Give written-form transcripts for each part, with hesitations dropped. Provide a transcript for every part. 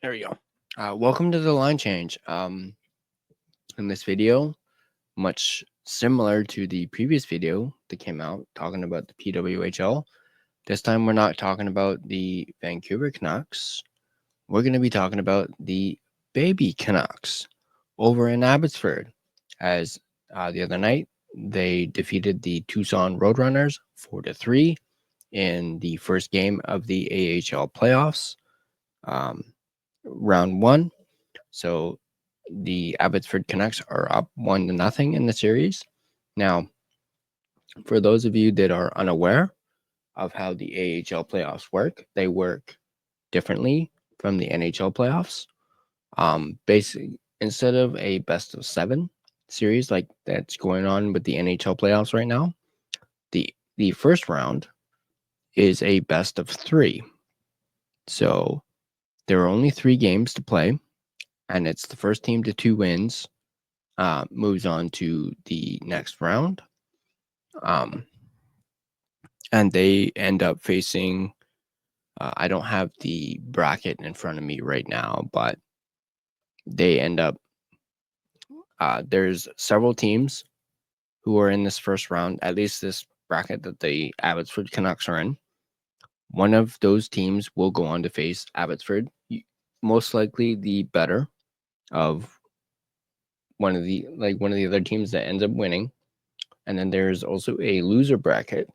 There we go. Welcome to the line change. In this video, much similar to the previous video that came out talking about the PWHL, this time we're not talking about the Vancouver Canucks. We're going to be talking about the baby Canucks over in Abbotsford. As the other night, they defeated the Tucson Roadrunners 4-3 in the first game of the AHL Playoffs. Round one. So the Abbotsford Canucks are up 1-0 in the series. Now, for those of you that are unaware of how the AHL playoffs work, they work differently from the NHL playoffs. Basically, instead of a best of 7 series like that's going on with the NHL playoffs right now, the first round is a best of 3. So there are only 3 games to play, and it's the first team to 2 wins moves on to the next round. And they end up facing, I don't have the bracket in front of me right now, but they end up, there's several teams who are in this first round, at least this bracket that the Abbotsford Canucks are in. One of those teams will go on to face Abbotsford, most likely the better of one of the other teams that ends up winning. And then there's also a loser bracket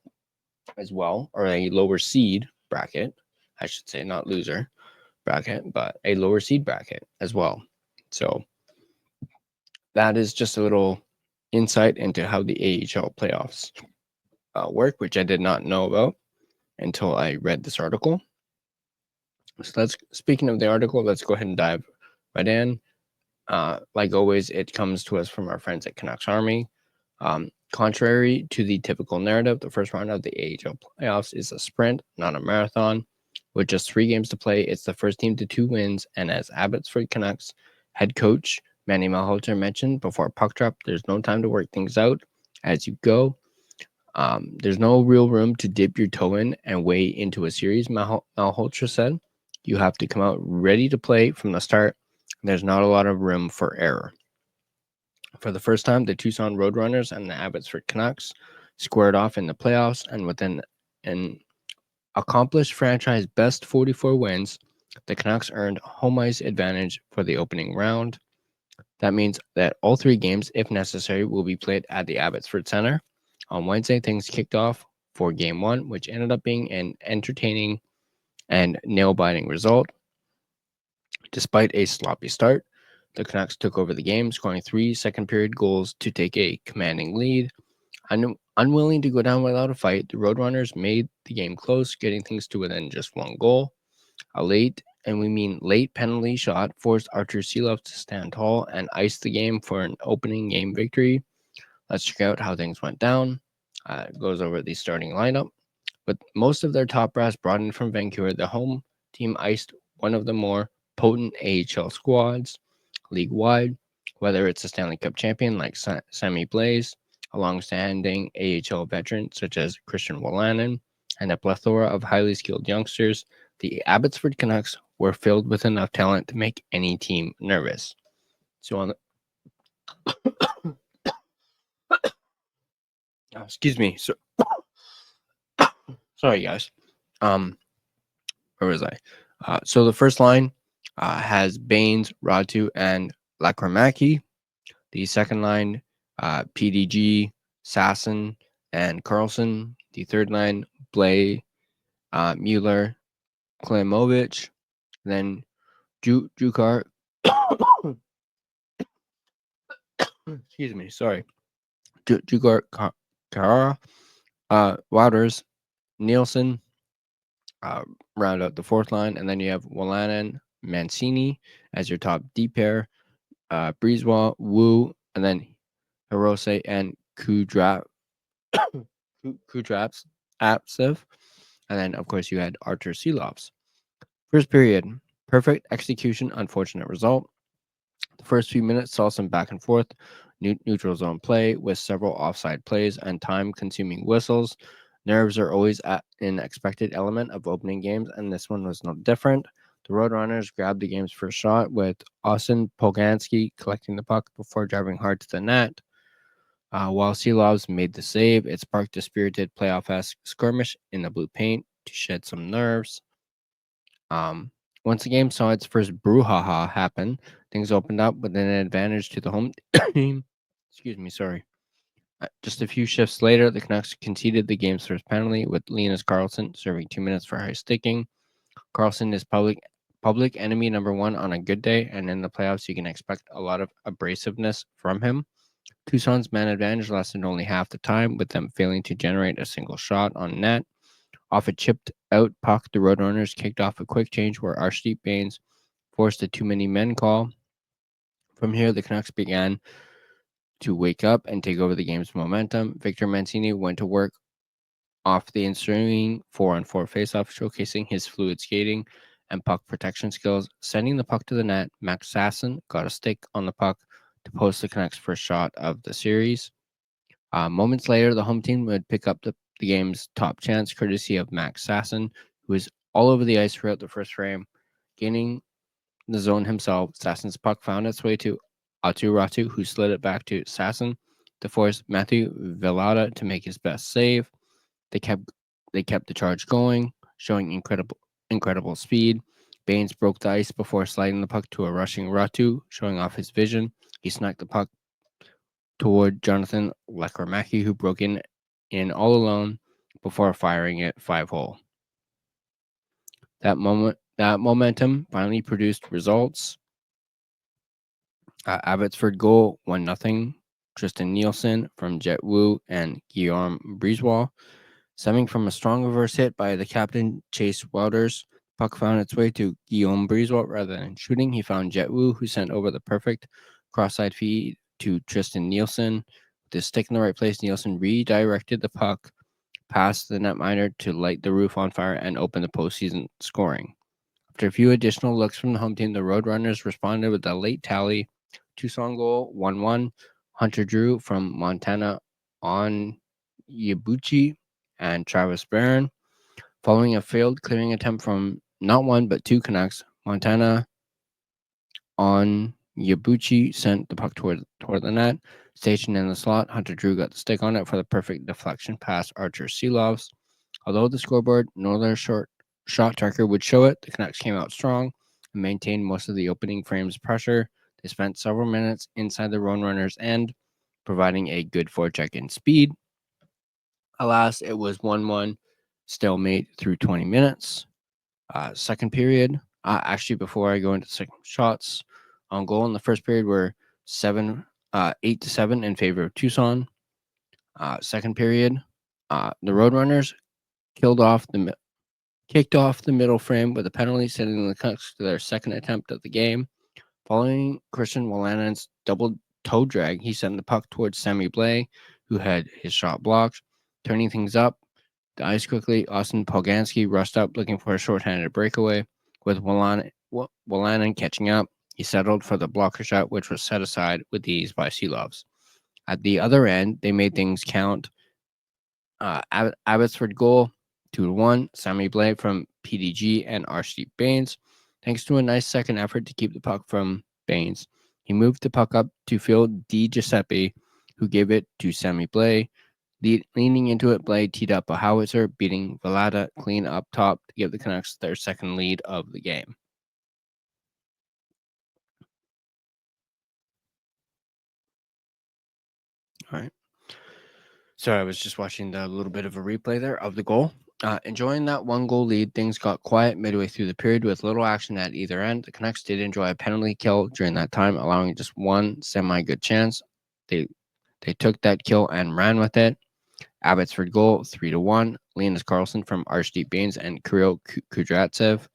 as well, or a lower seed bracket, I should say, not loser bracket, but a lower seed bracket as well. So that is just a little insight into how the AHL playoffs work, which I did not know about until I read this article. So speaking of the article, let's go ahead and dive right in. Like always, it comes to us from our friends at Canucks Army. Contrary to the typical narrative, the first round of the AHL playoffs is a sprint, not a marathon. With just 3 games to play, it's the first team to 2 wins, and as Abbotsford Canucks head coach Manny Malhotra mentioned before puck drop, there's no time to work things out as you go. There's no real room to dip your toe in and weigh into a series, Malhotra said. You have to come out ready to play from the start. There's not a lot of room for error. For the first time, the Tucson Roadrunners and the Abbotsford Canucks squared off in the playoffs, and within an accomplished franchise best 44 wins, the Canucks earned home ice advantage for the opening round. That means that all 3 games, if necessary, will be played at the Abbotsford Center. On Wednesday, things kicked off for Game 1, which ended up being an entertaining and nail-biting result. Despite a sloppy start, the Canucks took over the game, scoring 3 second-period goals to take a commanding lead. Unwilling to go down without a fight, the Roadrunners made the game close, getting things to within just 1 goal. A late, and we mean late, penalty shot forced Artur Silovs to stand tall and ice the game for an opening game victory. Let's check out how things went down. It goes over the starting lineup. With most of their top brass brought in from Vancouver, the home team iced one of the more potent AHL squads league-wide, whether it's a Stanley Cup champion like Sammy Blais, a long-standing AHL veteran such as Christian Wolanin, and a plethora of highly skilled youngsters. The Abbotsford Canucks were filled with enough talent to make any team nervous. So on the excuse me. So sorry, guys. Where was I? So the first line has Baines, Ratu, and Lakramaki. The second line, PDG, Sasson, and Carlson. The third line, Blay, Mueller, Klimovich. Then Jukar. Excuse me, sorry. Jukar Kara, Wouters, Nielsen, round out the fourth line, and then you have Wolanin, Mancini as your top D pair, Breezewell, Wu, and then Hirose and Kudrapts, Apsev, and then of course you had Artur Silovs. First period, perfect execution, unfortunate result. The first few minutes saw some back and forth, neutral zone play with several offside plays and time-consuming whistles. Nerves are always an expected element of opening games, and this one was no different. The Roadrunners grabbed the game's first shot with Austin Poganski collecting the puck before driving hard to the net. While Seelovs made the save, it sparked a spirited playoff-esque skirmish in the blue paint to shed some nerves. Once the game saw its first brouhaha happen, things opened up with an advantage to the home team. Excuse me, sorry. Just a few shifts later, the Canucks conceded the game's first penalty with Linus Karlsson serving 2 minutes for high sticking. Karlsson is public enemy number one on a good day, and in the playoffs, you can expect a lot of abrasiveness from him. Tucson's man advantage lasted only half the time, with them failing to generate a single shot on net. Off a chipped out puck, the Roadrunners kicked off a quick change where Archdeep Baines forced a too many men call. From here, the Canucks began to wake up and take over the game's momentum. Victor Mancini went to work off the ensuing 4-on-4 faceoff, showcasing his fluid skating and puck protection skills. Sending the puck to the net, Max Sasson got a stick on the puck to post the Canucks' first shot of the series. Moments later, the home team would pick up the game's top chance, courtesy of Max Sasson, who was all over the ice throughout the first frame. Gaining the zone himself, Sasson's puck found its way to Atu Ratu, who slid it back to Sasson to force Matthew Velada to make his best save. They kept the charge going, showing incredible speed. Baines broke the ice before sliding the puck to a rushing Ratu, showing off his vision. He snuck the puck toward Jonathan Lekarmaki, who broke in all alone before firing it 5-hole. That momentum finally produced results. Abbotsford goal 1-0. Tristan Nielsen from Jet Wu and Guillaume Brisebois. Stemming from a strong reverse hit by the captain, Chase Wouters, puck found its way to Guillaume Brisebois. Rather than shooting, he found Jet Wu, who sent over the perfect cross-side feed to Tristan Nielsen. With his stick in the right place, Nielsen redirected the puck past the netminder to light the roof on fire and open the postseason scoring. After a few additional looks from the home team, the Roadrunners responded with a late tally. Tucson goal 1-1. Hunter Drew from Montana on Yabuchi and Travis Barron. Following a failed clearing attempt from not one but two Canucks, Montana on Yabuchi sent the puck toward the net. Stationed in the slot, Hunter Drew got the stick on it for the perfect deflection past Archer Seelovs. Although the scoreboard Northern shot tracker would show it, the Canucks came out strong and maintained most of the opening frame's pressure. They spent several minutes inside the Roadrunners' end, providing a good forecheck in speed. Alas, it was 1-1 stalemate through 20 minutes. Second period, actually, before I go into second shots on goal in the first period were 8-7 in favor of Tucson. Second period, the Roadrunners kicked off the middle frame with a penalty, sending the Canucks to their second attempt of the game. Following Christian Wallanen's double toe drag, he sent the puck towards Sammy Blais, who had his shot blocked. Turning things up the ice quickly, Austin Poganski rushed up looking for a shorthanded breakaway. With Wallanen catching up, he settled for the blocker shot, which was set aside with ease by Seelovs. At the other end, they made things count. Abbotsford goal 2-1. Sammy Blais from PDG and Archdeep Baines. Thanks to a nice second effort to keep the puck from Baines, he moved the puck up to Phil Di Giuseppe, who gave it to Sammy Blais. Leaning into it, Blais teed up a howitzer, beating Velada clean up top to give the Canucks their second lead of the game. All right. So I was just watching a little bit of a replay there of the goal. Enjoying that one goal lead, things got quiet midway through the period with little action at either end. The Canucks did enjoy a penalty kill during that time, allowing just one semi-good chance. They took that kill and ran with it. Abbotsford goal 3-1. Linus Karlsson from Archdeep Baines and Kirill Kudratsev.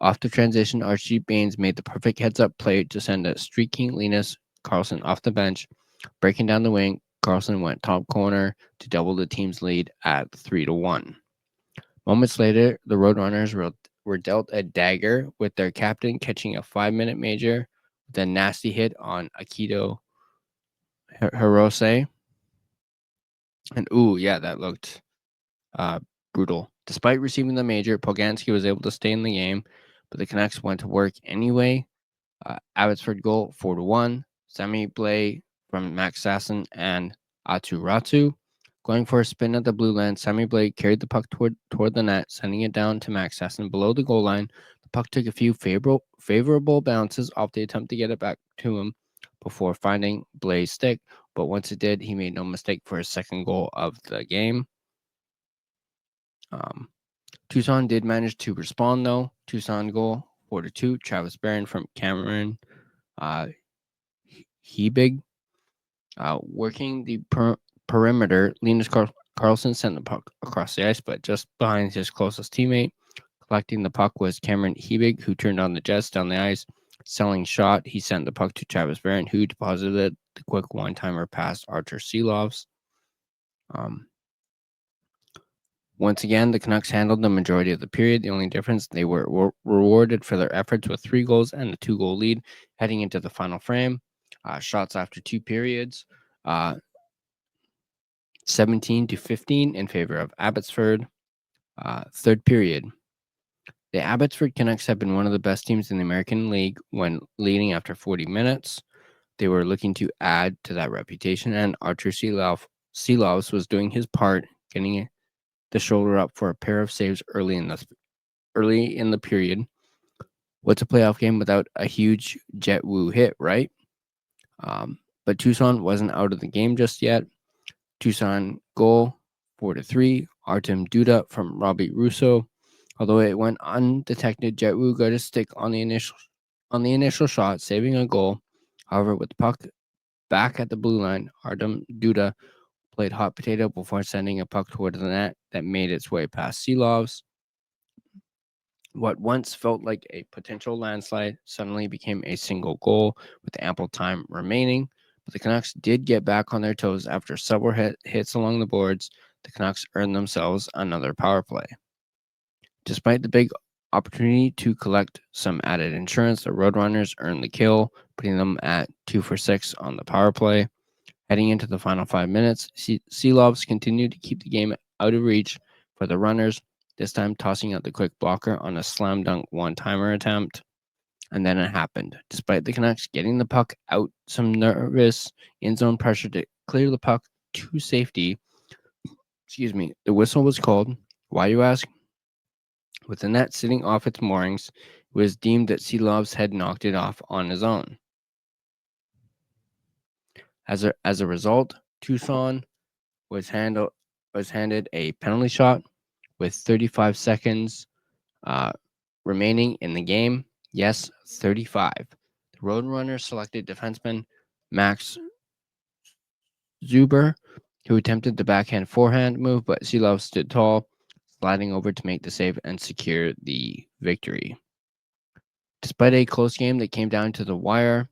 Off the transition, Archdeep Baines made the perfect heads-up play to send a streaking Linus Karlsson off the bench. Breaking down the wing, Karlsson went top corner to double the team's lead at 3-1. Moments later, the Roadrunners were dealt a dagger with their captain catching a 5-minute major with a nasty hit on Akito Hirose. And that looked brutal. Despite receiving the major, Poganski was able to stay in the game, but the Canucks went to work anyway. Abbotsford goal 4-1. Sami Blais from Max Sasson and Atu Ratu. Going for a spin at the blue line, Sami Blais carried the puck toward the net, sending it down to Max Sasson below the goal line. The puck took a few favorable bounces off the attempt to get it back to him before finding Blais' stick, but once it did, he made no mistake for his second goal of the game. Tucson did manage to respond, though. Tucson goal 4-2. Travis Barron from Cameron Hebig. Working the perimeter, Linus Carlson sent the puck across the ice, but just behind his closest teammate. Collecting the puck was Cameron Hebig, who turned on the Jets down the ice. Selling shot, he sent the puck to Travis Barron, who deposited the quick one-timer past Artur Silovs. Once again, the Canucks handled the majority of the period. The only difference, they were rewarded for their efforts with 3 goals and a 2-goal lead heading into the final frame. Shots after 2 periods, 17-15 in favor of Abbotsford. Third period. The Abbotsford Canucks have been one of the best teams in the American League when leading after 40 minutes. They were looking to add to that reputation, and Artur Silovs was doing his part, getting the shoulder up for a pair of saves early in the period. What's a playoff game without a huge Jet Wu hit, right? But Tucson wasn't out of the game just yet. Tucson goal 4-3. Artem Duda from Robbie Russo. Although it went undetected, Jet Wu got a stick on the initial shot, saving a goal. However, with the puck back at the blue line, Artem Duda played hot potato before sending a puck toward the net that made its way past Silovs. What once felt like a potential landslide suddenly became a single goal with ample time remaining. But the Canucks did get back on their toes after several hits along the boards. The Canucks earned themselves another power play. Despite the big opportunity to collect some added insurance, the Roadrunners earned the kill, putting them at 2 for 6 on the power play. Heading into the final 5 minutes, Silovs continued to keep the game out of reach for the Runners, this time tossing out the quick blocker on a slam dunk one-timer attempt. And then it happened. Despite the Canucks getting the puck out, some nervous in-zone pressure to clear the puck to safety, the whistle was called. Why, you ask? With the net sitting off its moorings, it was deemed that Silovs had knocked it off on his own. As a result, Tucson was handed a penalty shot with 35 seconds remaining in the game. Yes, 35. The Roadrunners selected defenseman Max Zuber, who attempted the backhand forehand move, but Silovs stood tall, sliding over to make the save and secure the victory. Despite a close game that came down to the wire,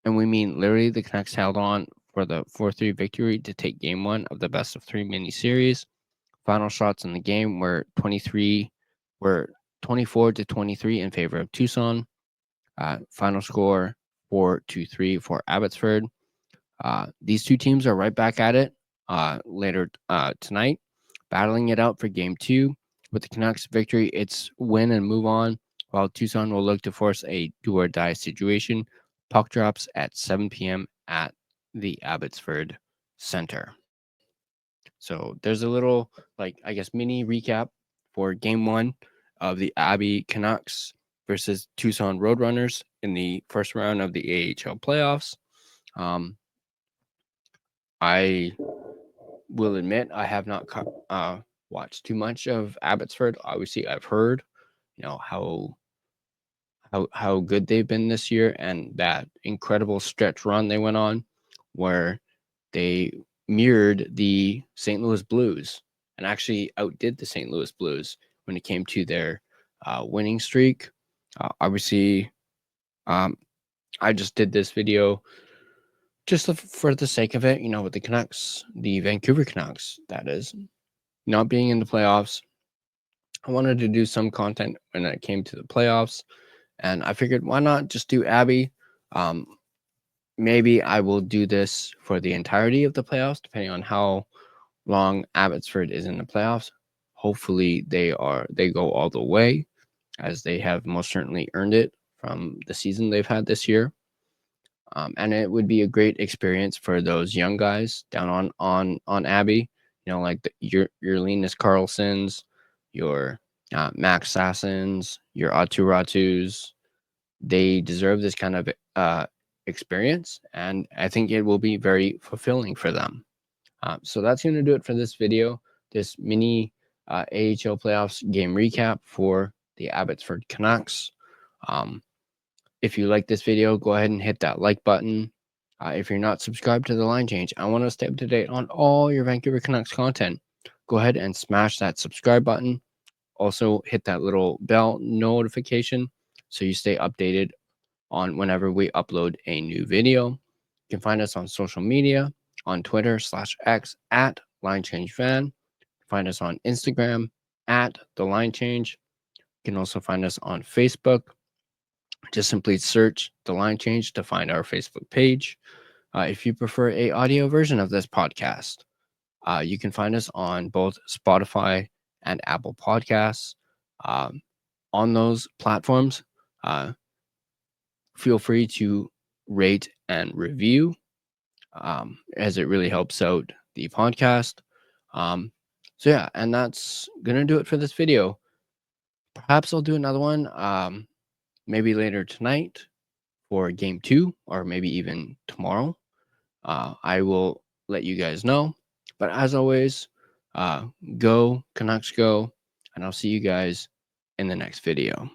and we mean literally, the Canucks held on for the 4-3 victory to take Game 1 of the best-of-3 mini-series. Final shots in the game were 24-23 in favor of Tucson. Final score 4-3 for Abbotsford. These two teams are right back at it later tonight, battling it out for Game 2. With the Canucks victory, it's win and move on, while Tucson will look to force a do-or-die situation. Puck drops at 7 p.m. at the Abbotsford Center. So there's a little, mini recap for Game 1 of the Abby Canucks versus Tucson Roadrunners in the first round of the AHL Playoffs. I will admit I have not watched too much of Abbotsford. Obviously, I've heard, how good they've been this year, and that incredible stretch run they went on where they mirrored the St. Louis Blues and actually outdid the St. Louis Blues when it came to their winning streak. Obviously, I just did this video just for the sake of it, with the Canucks, the Vancouver Canucks, that is, not being in the playoffs. I wanted to do some content when it came to the playoffs, and I figured, why not just do Abby? Maybe I will do this for the entirety of the playoffs, depending on how long Abbotsford is in the playoffs. Hopefully they go all the way. as they have most certainly earned it from the season they've had this year. And it would be a great experience for those young guys down on Abbey. Like your Linus Carlsons, your Max Sassons, your Atu Ratus. They deserve this kind of experience, and I think it will be very fulfilling for them. So that's going to do it for this video, this mini AHL Playoffs game recap for the Abbotsford Canucks. If you like this video, go ahead and hit that like button. If you're not subscribed to The Line Change, I want to stay up to date on all your Vancouver Canucks content. Go ahead and smash that subscribe button. Also, hit that little bell notification so you stay updated on whenever we upload a new video. You can find us on social media, on Twitter/X at LineChangeFan. Find us on Instagram at The Line Change. You can also find us on Facebook. Just simply search The Line Change to find our Facebook page. If you prefer a audio version of this podcast, you can find us on both Spotify and Apple Podcasts. On those platforms, feel free to rate and review, as it really helps out the podcast. So yeah, and that's gonna do it for this video. Perhaps I'll do another one, maybe later tonight for game 2, or maybe even tomorrow. I will let you guys know. But as always, go Canucks go, and I'll see you guys in the next video.